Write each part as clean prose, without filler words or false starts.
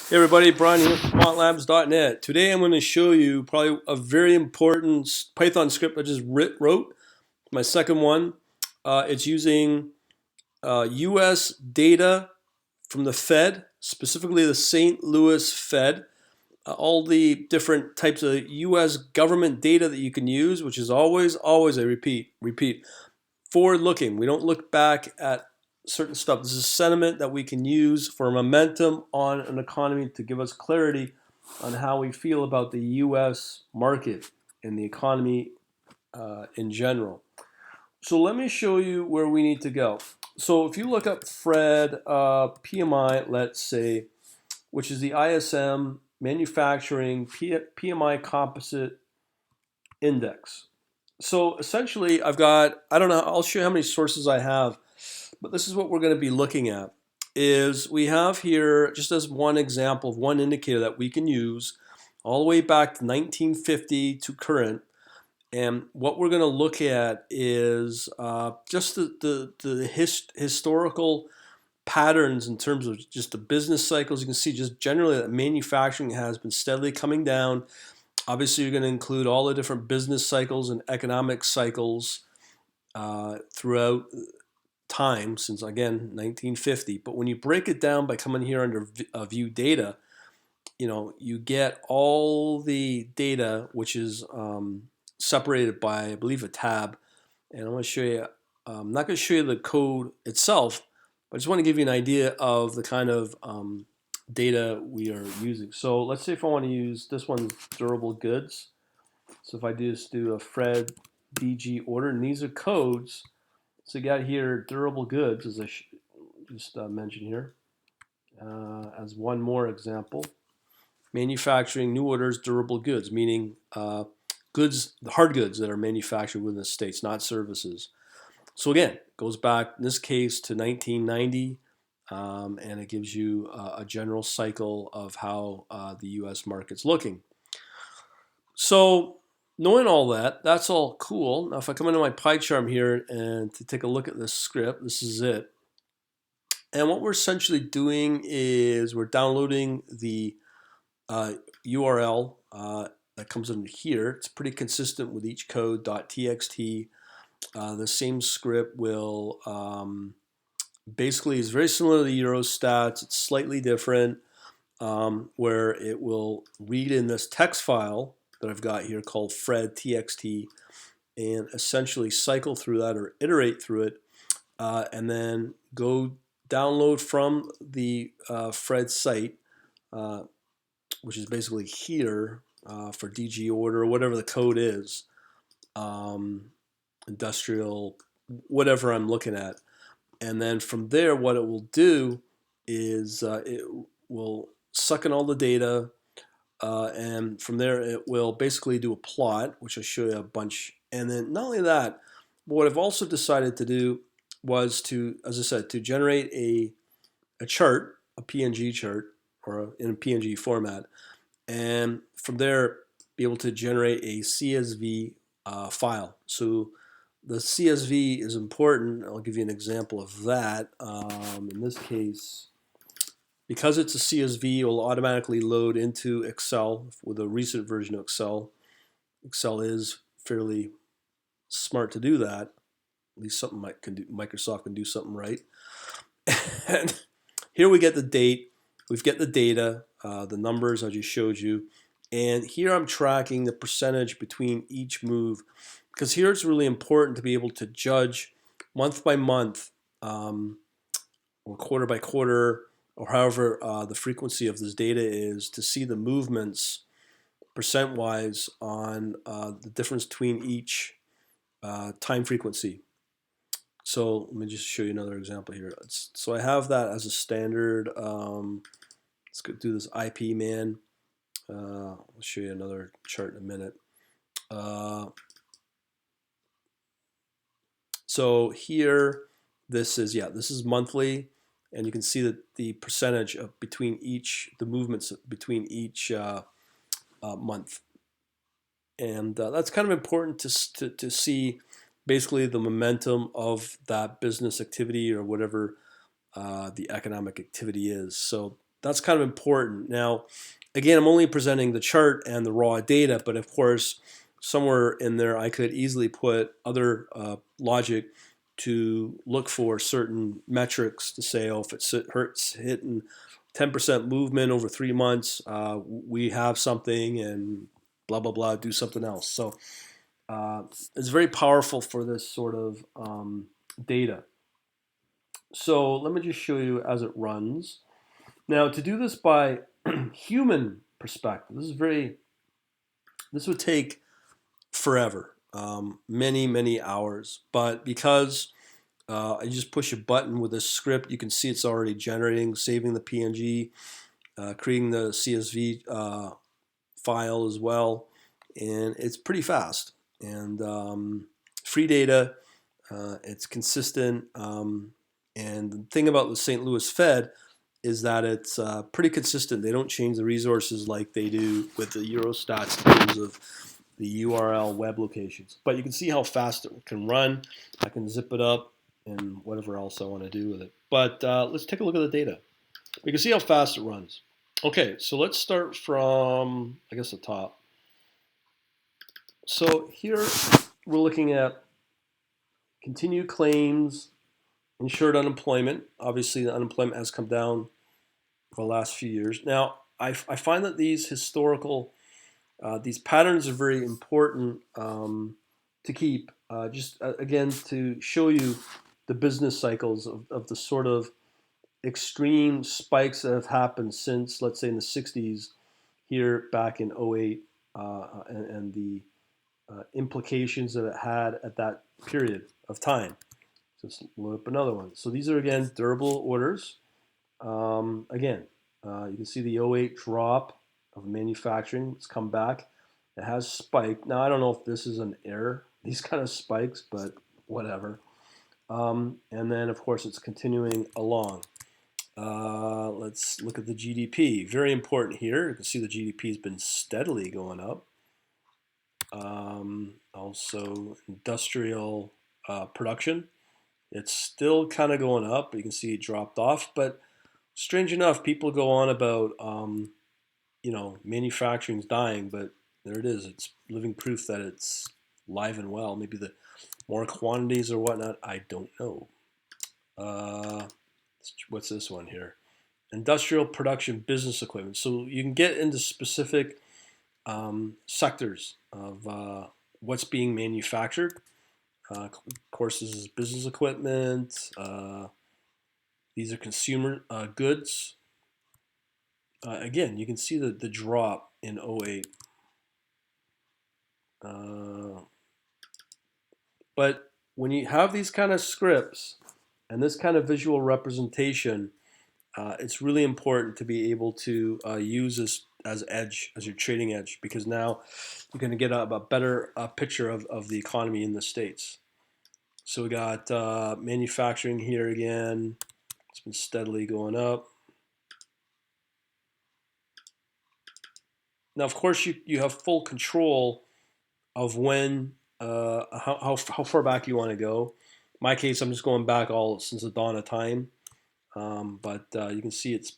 Hey everybody, Brian here from quantlabs.net. Today I'm going to show you probably a very important Python script I just wrote. My second one. It's using US data from the Fed, specifically the St. Louis Fed. All the different types of US government data that you can use, which is always, I repeat, forward looking. We don't look back at certain stuff. This is sentiment that we can use for momentum on an economy to give us clarity on how we feel about the U.S. market and the economy in general. So let me show you where we need to go. So if you look up Fred PMI, let's say, which is the ISM manufacturing PMI composite index. So essentially, I've got, I don't know, I'll show you how many sources I have, but this is what we're going to be looking at. Is we have here, just as one example of one indicator that we can use, all the way back to 1950 to current. And what we're going to look at is just the historical patterns in terms of just the business cycles. You can see just generally that manufacturing has been steadily coming down. Obviously, you're going to include all the different business cycles and economic cycles throughout time since, again, 1950. But when you break it down by coming here under view data, you get all the data, which is separated by, I believe, a tab. And I'm going to show you, I'm not going to show you the code itself, but I just want to give you an idea of the kind of data we are using. So let's say if I want to use this one, durable goods. So if I just do a Fred DG order, and these are codes. So you got here durable goods, as I just mentioned here, as one more example. Manufacturing new orders, durable goods, meaning goods, the hard goods that are manufactured within the states, not services. So again, it goes back in this case to 1990, and it gives you a general cycle of how the U.S. market's looking. So knowing all that, that's all cool. Now if I come into my pie chart here and to take a look at this script, this is it. And what we're essentially doing is we're downloading the URL that comes in here. It's pretty consistent with each code .txt. The same script will basically is very similar to the Eurostats. It's slightly different, where it will read in this text file that I've got here called Fred TXT and essentially cycle through that or iterate through it, and then go download from the Fred site, which is basically here for DG order or whatever the code is, industrial, whatever I'm looking at. And then from there, what it will do is it will suck in all the data, and from there it will basically do a plot, which I'll show you a bunch. And then not only that, but what I've also decided to do was to, as I said, to generate a chart, a PNG chart, or in a PNG format, and from there be able to generate a CSV file. So the CSV is important. I'll give you an example of that. In this case, because it's a CSV, it will automatically load into Excel with a recent version of Excel. Excel is fairly smart to do that. At least something Microsoft can do something right. And here we get the date. We've got the data, the numbers I just showed you. And here I'm tracking the percentage between each move, because here it's really important to be able to judge month by month, or quarter by quarter, or however the frequency of this data is, to see the movements percent-wise on the difference between each time frequency. So let me just show you another example here. So I have that as a standard. Let's go do this IP man. I'll show you another chart in a minute. So here, this is monthly, and you can see that the percentage of between each, the movements between each month, and that's kind of important to see basically the momentum of that business activity or whatever the economic activity is. So that's kind of important. Now, again, I'm only presenting the chart and the raw data, but of course, somewhere in there, I could easily put other logic to look for certain metrics to say, oh, if it's hitting 10% movement over 3 months, we have something, and blah, blah, blah, do something else. So it's very powerful for this sort of data. So let me just show you as it runs. Now, to do this by human perspective, this would take forever, many hours. But because I just push a button with this script, you can see it's already generating, saving the PNG, creating the CSV file as well, and it's pretty fast. And free data, it's consistent. And the thing about the St. Louis Fed is that it's pretty consistent. They don't change the resources like they do with the Eurostats in terms of the URL web locations. But you can see how fast it can run. I can zip it up and whatever else I want to do with it. But let's take a look at the data. You can see how fast it runs. Okay, so let's start from, I guess, the top. So here we're looking at continued claims, insured unemployment. Obviously, the unemployment has come down for the last few years. Now, I find that these historical, these patterns are very important to keep. Just again, to show you the business cycles of the sort of extreme spikes that have happened since, let's say, in the 60s, here back in '08, and the implications that it had at that period of time. So let's load up another one. So these are, again, durable orders. Again, you can see the '08 drop of manufacturing. It's come back. It has spiked. Now, I don't know if this is an error, these kind of spikes, but whatever. And then, of course, it's continuing along. Let's look at the GDP. Very important here. You can see the GDP has been steadily going up. Also, industrial production. It's still kind of going up. You can see it dropped off, but strange enough, people go on about manufacturing's dying, but there it is. It's living proof that it's live and well. Maybe the more quantities or whatnot, I don't know. What's this one here? Industrial production business equipment. So you can get into specific sectors of what's being manufactured. Of course, this is business equipment. These are consumer goods. Again, you can see the drop in '08. But when you have these kind of scripts and this kind of visual representation, it's really important to be able to use this as edge, as your trading edge, because now you're going to get a better picture of the economy in the States. So we got manufacturing here again. It's been steadily going up. Now, of course, you have full control of when, how far back you want to go. In my case, I'm just going back all since the dawn of time. But you can see it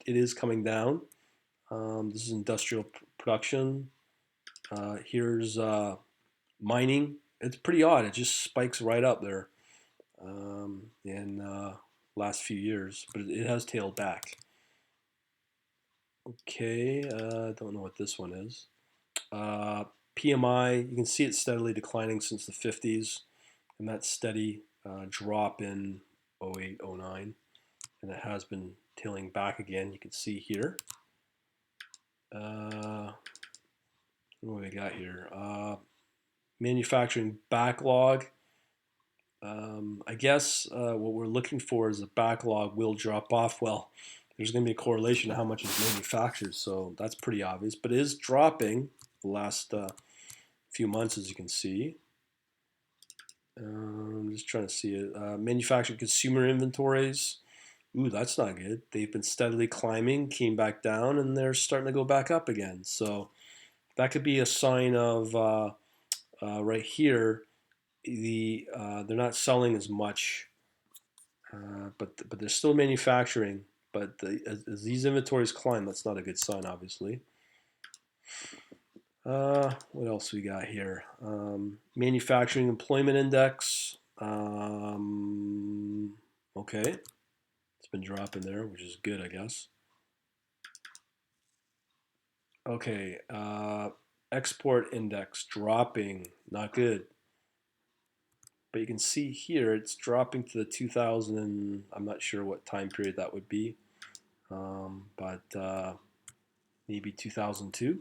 is coming down. This is industrial production. Here's mining. It's pretty odd. It just spikes right up there in last few years, but it has tailed back. Okay, don't know what this one is. PMI, you can see it steadily declining since the 50s, and that steady drop in '08, '09, and it has been tailing back again. You can see here. What do we got here? Manufacturing backlog. I guess what we're looking for is a backlog will drop off. Well, there's going to be a correlation to how much is manufactured, so that's pretty obvious. But it is dropping the last few months, as you can see. I'm just trying to see it. Manufactured consumer inventories. Ooh, that's not good. They've been steadily climbing, came back down, and they're starting to go back up again. So that could be a sign of right here. They're not selling as much, but they're still manufacturing. But as these inventories climb, that's not a good sign, obviously. What else we got here? Manufacturing employment index. Okay, it's been dropping there, which is good, I guess. Okay, export index dropping, not good. But you can see here it's dropping to the 2000. I'm not sure what time period that would be, but maybe 2002.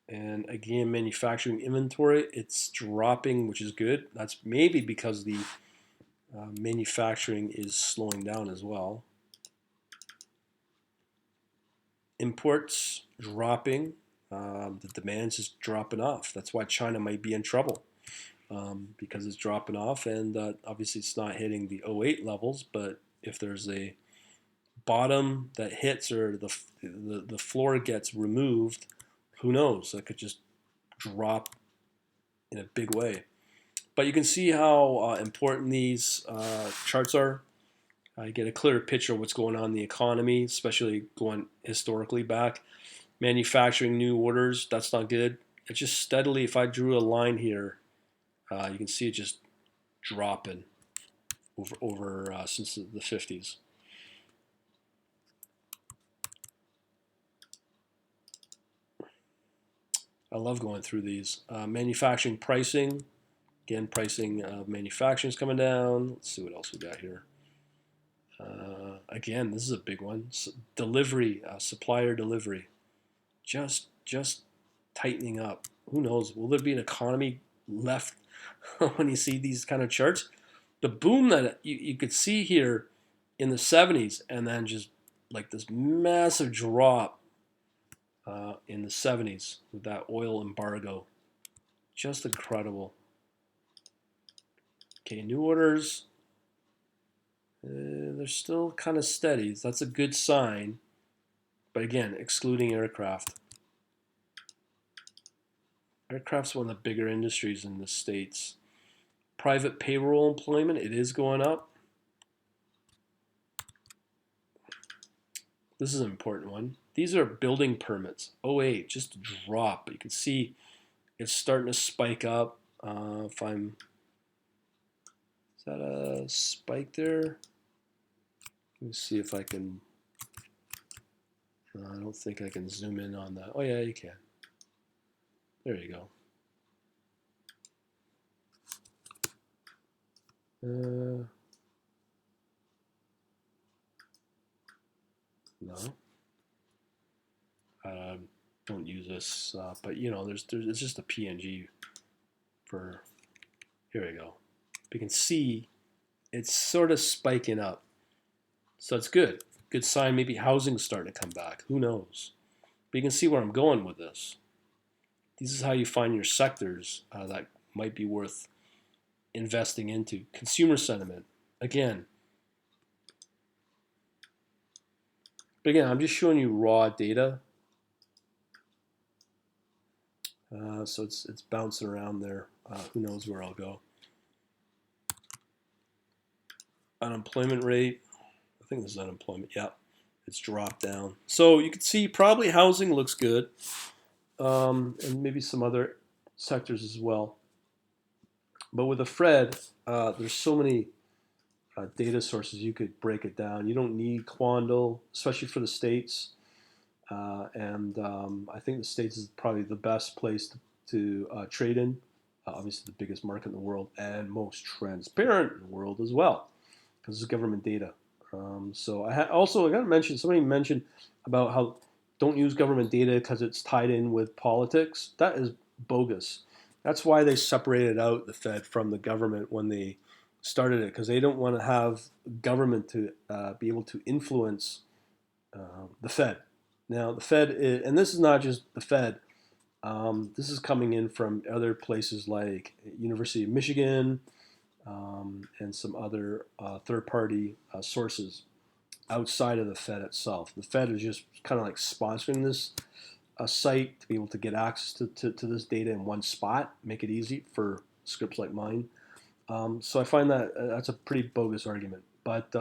And again, manufacturing inventory, it's dropping, which is good. That's maybe because the manufacturing is slowing down as well. Imports dropping. The demand's just dropping off. That's why China might be in trouble, because it's dropping off, and obviously it's not hitting the '08 levels. But if there's a bottom that hits or the floor gets removed, who knows? That could just drop in a big way. But you can see how important these charts are. You get a clearer picture of what's going on in the economy, especially going historically back. Manufacturing new orders, that's not good. It's just steadily, if I drew a line here, you can see it just dropping over since the 50s. I love going through these. Manufacturing pricing, again, pricing of manufacturing is coming down. Let's see what else we got here. Again, this is a big one. Delivery, supplier delivery, just tightening up. Who knows? Will there be an economy left when you see these kind of charts? The boom that you could see here in the 70s, and then just like this massive drop in the 70s with that oil embargo. Just incredible. Okay, new orders. They're still kind of steady. That's a good sign. But again, excluding aircraft. Aircraft's one of the bigger industries in the States. Private payroll employment, it is going up. This is an important one. These are building permits. '08, just a drop. But you can see it's starting to spike up. If I'm, is that a spike there? Let me see if I can. I don't think I can zoom in on that. Oh yeah, you can. There you go. No, don't use this. But you know, there's it's just a PNG for. Here we go. You can see it's sort of spiking up, so it's good. Good sign. Maybe housing's starting to come back. Who knows? But you can see where I'm going with this. This is how you find your sectors that might be worth investing into. Consumer sentiment. Again, but again, I'm just showing you raw data. So it's bouncing around there. Who knows where I'll go. Unemployment rate. I think this is unemployment. Yeah, it's dropped down. So you can see probably housing looks good, and maybe some other sectors as well. But with the Fed, there's so many data sources you could break it down. You don't need Quandl, especially for the States. And I think the States is probably the best place to trade in. Obviously, the biggest market in the world and most transparent in the world as well, because it's government data. So I got to mention, somebody mentioned about how don't use government data because it's tied in with politics. That is bogus. That's why they separated out the Fed from the government when they started it, because they don't want to have government to be able to influence the Fed. Now, the Fed, and this is not just the Fed, this is coming in from other places like University of Michigan and some other third-party sources outside of the Fed itself. The Fed is just kind of like sponsoring this site to be able to get access to this data in one spot, make it easy for scripts like mine. So I find that that's a pretty bogus argument. But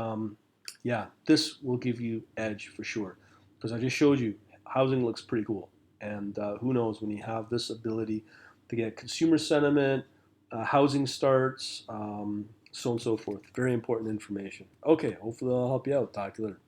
yeah, this will give you edge for sure because I just showed you housing looks pretty cool. And who knows when you have this ability to get consumer sentiment, housing starts, so on and so forth. Very important information. Okay, hopefully I'll help you out. Talk to you later.